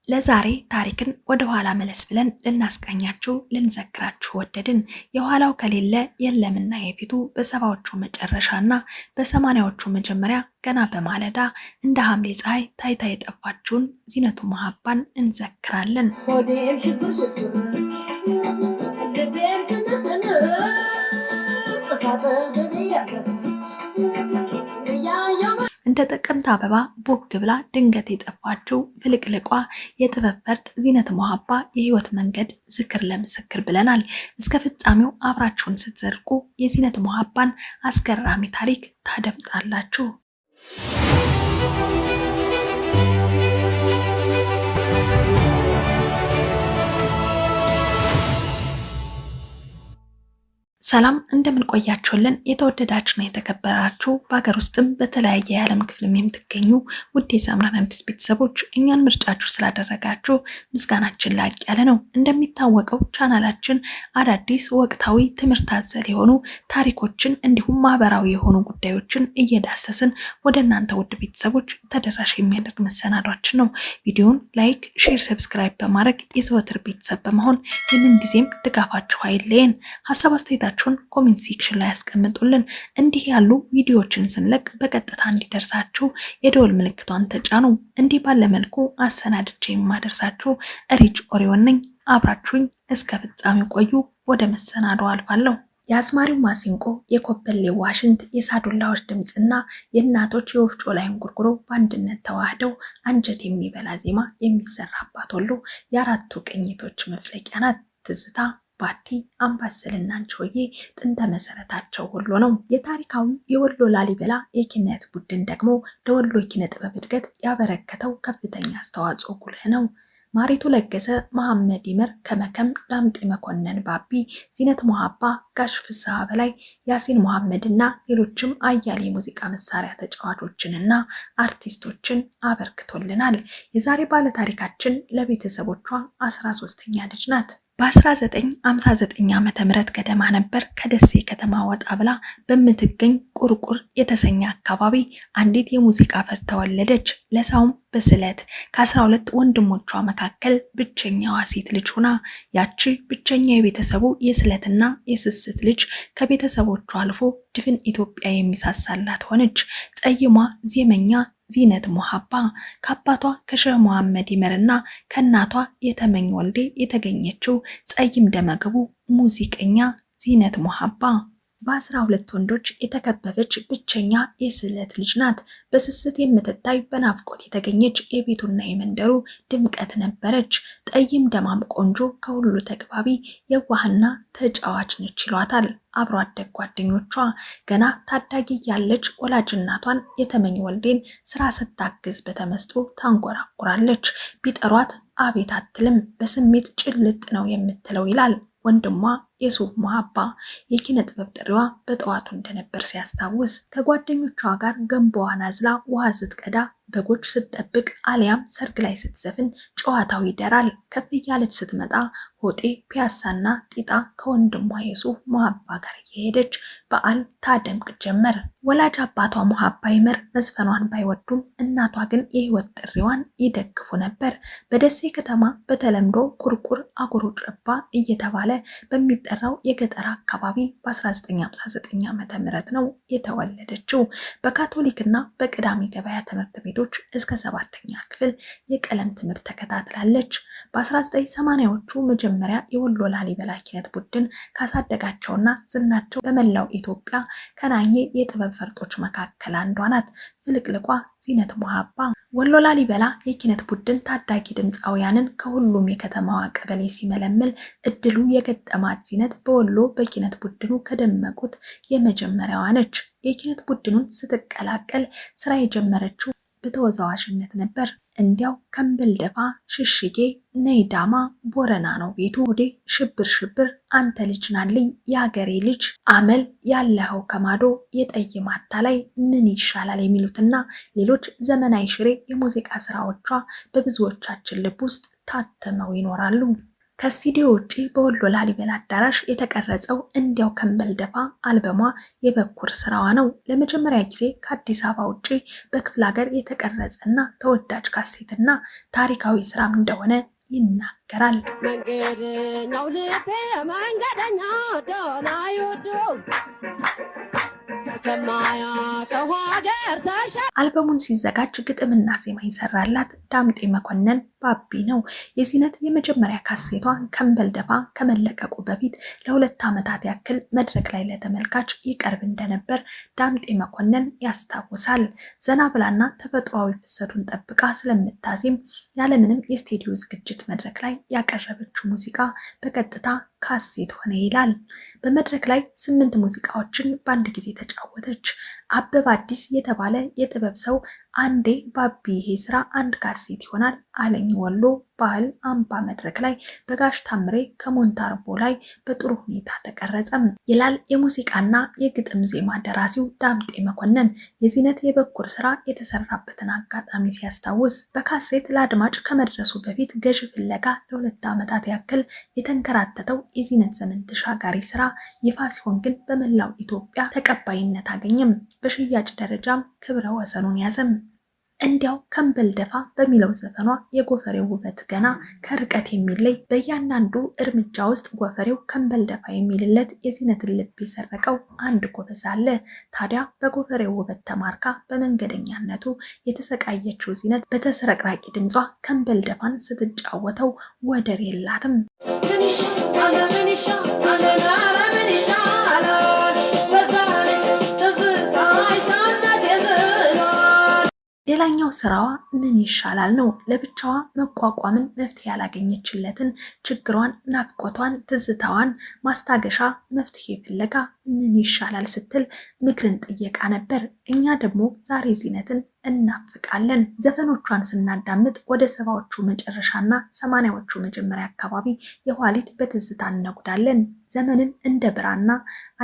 ለዛሬ ታሪክን ወደ ኋላ መለስ ብለን ልናስቃኛችሁ ልንዘክራችሁ ወደድን። የኋላው ከሌለ የለምና የፊቱ በሰባዎቹ መጨረሻና በሰማንያዎቹ መጀመሪያ ገና በማለዳ እንደ ሐምሌ ፀሐይ ታይታ የጠፋችውን ዚነቱ መሃባን እንዘክራለን። እንደ ጥቅምት አበባ ቦግ ብላ ድንገት የጠፋችው ፍልቅልቋ የጥበብ ፈርጥ ዚነት መሃባ የህይወት መንገድ ዝክር ለምስክር ብለናል። እስከ ፍጻሜው አብራችሁን ስትዘልቁ የዚነት መሃባን አስገራሚ ታሪክ ታደምጣላችሁ። ሰላም እንደምን ቆያችሁልን? የተወደዳችሁና የተከበራችሁ በሀገር ውስጥም በተለያየ የዓለም ክፍል የምትገኙ ውድ የሳምራን አዲስ ቤተሰቦች እኛን ምርጫችሁ ስላደረጋችሁ ምስጋናችን ላቅ ያለ ነው። እንደሚታወቀው ቻናላችን አዳዲስ ወቅታዊ ትምህርት አዘል የሆኑ ታሪኮችን እንዲሁም ማህበራዊ የሆኑ ጉዳዮችን እየዳሰስን ወደ እናንተ ውድ ቤተሰቦች ተደራሽ የሚያደርግ መሰናዷችን ነው። ቪዲዮውን ላይክ፣ ሼር፣ ሰብስክራይብ በማድረግ የዘወትር ቤተሰብ በመሆን የምን ጊዜም ድጋፋችሁ አይለየን። ሀሳብ አስተያየታችሁን ኮሜንት ሴክሽን ላይ ያስቀምጡልን። እንዲህ ያሉ ቪዲዮዎችን ስንለቅ በቀጥታ እንዲደርሳችሁ የደወል ምልክቷን ተጫኑ። እንዲህ ባለ መልኩ አሰናድቼ የማደርሳችሁ ሪች ኦሪዮን ነኝ። አብራችሁኝ እስከ ፍጻሜው ቆዩ። ወደ መሰናዶ አልፋለሁ። የአዝማሪው ማሲንቆ፣ የኮበሌ ዋሽንት፣ የሳዱላዎች ድምፅና የእናቶች የወፍጮ ላይ እንጉርጉሮ በአንድነት ተዋህደው አንጀት የሚበላ ዜማ የሚሰራባት ወሎ የአራቱ ቅኝቶች መፍለቂያ ናት። ትዝታ፣ ባቲ፣ አምባሰልና አንቺሆዬ ጥንተ መሰረታቸው ወሎ ነው። የታሪካዊ የወሎ ላሊበላ የኪነት ቡድን ደግሞ ለወሎ ኪነ ጥበብ እድገት ያበረከተው ከፍተኛ አስተዋጽኦ ጉልህ ነው። ማሪቱ ለገሰ፣ መሐመድ ይመር፣ ከመከም፣ ዳምጤ መኮንን፣ ባቢ፣ ዚነት መሃባ፣ ጋሽ ፍስሐ በላይ፣ ያሲን መሐመድና ሌሎችም አያሌ የሙዚቃ መሳሪያ ተጫዋቾችንና አርቲስቶችን አበርክቶልናል። የዛሬ ባለታሪካችን ለቤተሰቦቿ 13ኛ ልጅ ናት። በ1959 ዓመተ ምህረት ገደማ ነበር ከደሴ ከተማ ወጣ ብላ በምትገኝ ቁርቁር የተሰኘ አካባቢ አንዲት የሙዚቃ ፈር ተወለደች። ለሳውም በስለት ከ12 ወንድሞቿ መካከል ብቸኛዋ ሴት ልጅ ሆና ያቺ ብቸኛ የቤተሰቡ የስለትና የስስት ልጅ ከቤተሰቦቿ አልፎ ድፍን ኢትዮጵያ የሚሳሳላት ሆነች። ጸይሟ ዜመኛ ዚነት መሃባ ከአባቷ ከሼህ መሐመድ ይመርና ከእናቷ የተመኝ ወልዴ የተገኘችው ጸይም ደመግቡ ሙዚቀኛ ዚነት መሃባ በ12 ወንዶች የተከበበች ብቸኛ የስለት ልጅ ናት። በስስት የምትታይ በናፍቆት የተገኘች የቤቱና የመንደሩ ድምቀት ነበረች። ጠይም ደማም ቆንጆ ከሁሉ ተግባቢ የዋህና ተጫዋች ነች ይሏታል አብሮ አደግ ጓደኞቿ። ገና ታዳጊ ያለች ወላጅ እናቷን የተመኝ ወልዴን ስራ ስታግዝ በተመስጦ ታንጎራጉራለች። ቢጠሯት አቤት አትልም፣ በስሜት ጭልጥ ነው የምትለው ይላል ወንድሟ የሱፍ መሃባ። የኪነ ጥበብ ጥሪዋ በጠዋቱ እንደነበር ሲያስታውስ ከጓደኞቿ ጋር ገንቦዋን አዝላ ውሃ ስትቀዳ፣ በጎች ስትጠብቅ አሊያም ሰርግ ላይ ስትዘፍን ጨዋታው ይደራል። ከፍ እያለች ስትመጣ ሆጤ፣ ፒያሳና ጢጣ ከወንድሟ የሱፍ መሃባ ጋር እየሄደች በዓል ታደምቅ ጀመር። ወላጅ አባቷ መሃባ ይመር መዝፈኗን ባይወዱም እናቷ ግን የህይወት ጥሪዋን ይደግፉ ነበር። በደሴ ከተማ በተለምዶ ቁርቁር አጎሮ ጨባ እየተባለ በሚጠራው የገጠር አካባቢ በ1959 ዓመተ ምህረት ነው የተወለደችው። በካቶሊክና በቅዳሜ ገበያ ትምህርት ቤቶች እስከ 7ኛ ክፍል የቀለም ትምህርት ተከታትላለች። በ1980ዎቹ መጀመሪያ የወሎ ላሊበላ ኪነት ቡድን ካሳደጋቸውና ዝናቸው በመላው ኢትዮጵያ ከናኘ የጥበብ ፈርጦች መካከል አንዷ ናት። ፍልቅልቋ ዚነት መሃባ ወሎ ላሊበላ የኪነት ቡድን ታዳጊ ድምፃውያንን ከሁሉም የከተማዋ ቀበሌ ሲመለምል እድሉ የገጠማት ዚነት በወሎ በኪነት ቡድኑ ከደመቁት የመጀመሪያዋ ነች። የኪነት ቡድኑን ስትቀላቀል ስራ የጀመረችው በተወዛዋዥነት ነበር። እንዲያው ከንበል ደፋ ሽሽጌ ነይዳማ ቦረና ነው ቤቱ፣ ወዴ ሽብር ሽብር አንተ ልጅ ናልኝ የሀገሬ ልጅ አመል ያለኸው ከማዶ የጠይም አታላይ ምን ይሻላል የሚሉትና ሌሎች ዘመናዊ ሽሬ የሙዚቃ ስራዎቿ በብዙዎቻችን ልብ ውስጥ ታተመው ይኖራሉ። ከስቱዲዮ ውጪ በወሎ ላሊበላ አዳራሽ የተቀረጸው እንዲያው ከንበል ደፋ አልበሟ የበኩር ስራዋ ነው። ለመጀመሪያ ጊዜ ከአዲስ አበባ ውጪ በክፍለ ሀገር የተቀረጸና ተወዳጅ ካሴትና ታሪካዊ ስራም እንደሆነ ይናገራል። መንገደኛው ልቤ መንገደኛው ዶና ይወዱ አልበሙን ሲዘጋጅ ግጥምና ዜማ ይሰራላት ዳምጤ መኮንን ባቢ ነው። የዚነት የመጀመሪያ ካሴቷ ከንበል ደፋ ከመለቀቁ በፊት ለ2 ዓመታት ያክል መድረክ ላይ ለተመልካች ይቀርብ እንደነበር ዳምጤ መኮንን ያስታውሳል። ዘና ብላና ተፈጥሯዊ ፍሰቱን ጠብቃ ስለምታዜም ያለምንም የስቱዲዮ ዝግጅት መድረክ ላይ ያቀረበችው ሙዚቃ በቀጥታ ካሴት ሆነ ይላል። በመድረክ ላይ 8 ሙዚቃዎችን በአንድ ጊዜ ተጫወተች። አበብ አዲስ የተባለ የጥበብ ሰው አንዴ ባቢ ይሄ ስራ አንድ ካሴት ይሆናል አለኝ። ወሎ ባህል አምባ መድረክ ላይ በጋሽ ታምሬ ከሞንታርቦ ላይ በጥሩ ሁኔታ ተቀረጸም ይላል የሙዚቃና የግጥም ዜማ ደራሲው ዳምጤ መኮንን። የዚነት የበኩር ስራ የተሰራበትን አጋጣሚ ሲያስታውስ በካሴት ለአድማጭ ከመድረሱ በፊት ገዥ ፍለጋ ለ2 ዓመታት ያክል የተንከራተተው የዚነት ዘመን ተሻጋሪ ስራ ይፋ ሲሆን ግን በመላው ኢትዮጵያ ተቀባይነት አገኘም። በሽያጭ ደረጃም ክብረ ወሰኑን ያዘም። እንዲያው ከንበል ደፋ በሚለው ዘፈኗ የጎፈሬው ውበት ገና ከርቀት የሚለይ በእያንዳንዱ እርምጃ ውስጥ ጎፈሬው ከንበል ደፋ የሚልለት የዚነትን ልብ የሰረቀው አንድ ጎበዝ አለ። ታዲያ በጎፈሬው ውበት ተማርካ በመንገደኛነቱ የተሰቃየችው ዚነት በተስረቅራቂ ድምጿ ከንበል ደፋን ስትጫወተው ወደር የላትም። ሌላኛው ስራዋ ምን ይሻላል ነው። ለብቻዋ መቋቋምን መፍትሄ ያላገኘችለትን ችግሯን፣ ናፍቆቷን፣ ትዝታዋን ማስታገሻ መፍትሄ ፍለጋ ምን ይሻላል ስትል ምክርን ጥየቃ ነበር። እኛ ደግሞ ዛሬ ዚነትን እናፍቃለን። ዘፈኖቿን ስናዳምጥ ወደ 70ዎቹ መጨረሻና 80ዎቹ መጀመሪያ አካባቢ የኋሊት በትዝታ እንነጉዳለን። ዘመንን እንደ ብራና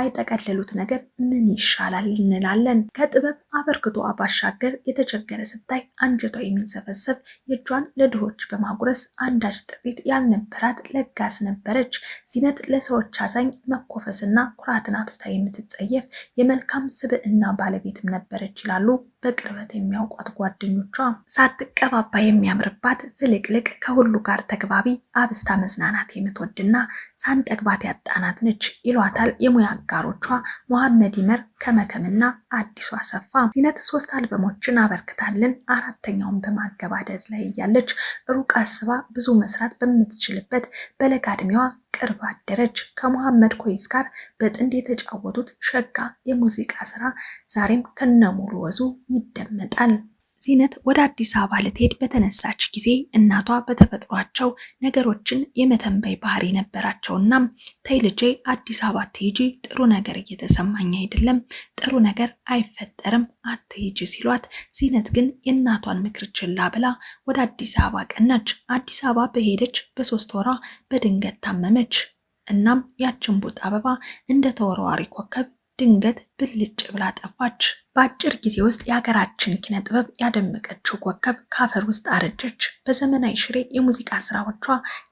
አይጠቀለሉት ነገር ምን ይሻላል እንላለን። ከጥበብ አበርክቶ ባሻገር የተቸገረ ስታይ አንጀቷ የሚንሰፈሰፍ የእጇን ለድሆች በማጉረስ አንዳች ጥሪት ያልነበራት ለጋስ ነበረች። ዚነት ለሰዎች አዛኝ፣ መኮፈስና ኩራትን አብስታ የምትጸየፍ የመልካም ስብዕና ባለቤትም ነበረች ይላሉ በቅርበት የሚያውቋት ጓደኞቿ። ሳትቀባባ የሚያምርባት ፍልቅልቅ፣ ከሁሉ ጋር ተግባቢ፣ አብስታ መዝናናት የምትወድና ሳንጠግባት ያጣናት ነች ይሏታል የሙያ አጋሮቿ መሐመድ ይመር ከመከምና አዲሱ አሰፋ። ዚነት 3 አልበሞችን አበርክታልን 4ኛውን በማገባደድ ላይ እያለች ሩቅ አስባ ብዙ መስራት በምትችልበት በለጋ ዕድሜዋ ቅርብ አደረች። ከመሐመድ ኮይስ ጋር በጥንድ የተጫወቱት ሸጋ የሙዚቃ ስራ ዛሬም ከነሙሉ ወዙ ይደመጣል። ዚነት ወደ አዲስ አበባ ልትሄድ በተነሳች ጊዜ እናቷ በተፈጥሯቸው ነገሮችን የመተንበይ ባህሪ ነበራቸውና ተይ ልጄ አዲስ አበባ አትሂጂ፣ ጥሩ ነገር እየተሰማኝ አይደለም፣ ጥሩ ነገር አይፈጠርም፣ አትሂጂ ሲሏት፣ ዚነት ግን የእናቷን ምክር ችላ ብላ ወደ አዲስ አበባ ቀናች። አዲስ አበባ በሄደች በ3 ወሯ በድንገት ታመመች። እናም ያችን ቡጥ አበባ እንደ ተወርዋሪ ኮከብ ድንገት ብልጭ ብላ ጠፋች። በአጭር ጊዜ ውስጥ የሀገራችን ኪነ ጥበብ ያደመቀችው ኮከብ ካፈር ውስጥ አረጀች። በዘመናዊ ሽሬ የሙዚቃ ስራዎቿ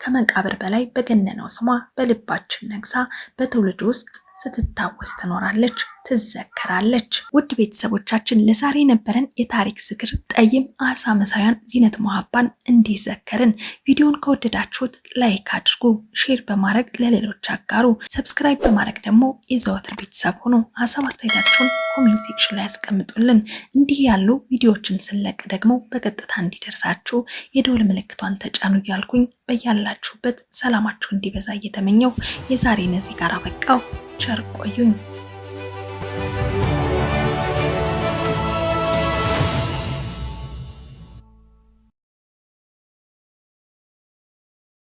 ከመቃብር በላይ በገነነው ስሟ በልባችን ነግሳ በትውልድ ውስጥ ስትታወስ ትኖራለች፣ ትዘከራለች። ውድ ቤተሰቦቻችን ለዛሬ ነበረን የታሪክ ዝክር ጠይም አሳ መሳያን ዚነት ሙሀባን እንዲዘከርን። ቪዲዮን ከወደዳችሁት ላይክ አድርጉ፣ ሼር በማድረግ ለሌሎች አጋሩ፣ ሰብስክራይብ በማድረግ ደግሞ የዘወትር ቤተሰብ ሆኑ። ሀሳብ አስተያየታችሁን ኮሜንት ሴክሽን ላይ ያስቀምጡልን። እንዲህ ያሉ ቪዲዮዎችን ስለቅ ደግሞ በቀጥታ እንዲደርሳችሁ የደወል ምልክቷን ተጫኑ እያልኩኝ በያላችሁበት ሰላማችሁ እንዲበዛ እየተመኘው የዛሬ እነዚህ ጋር አበቃው። ቸር ቆዩኝ።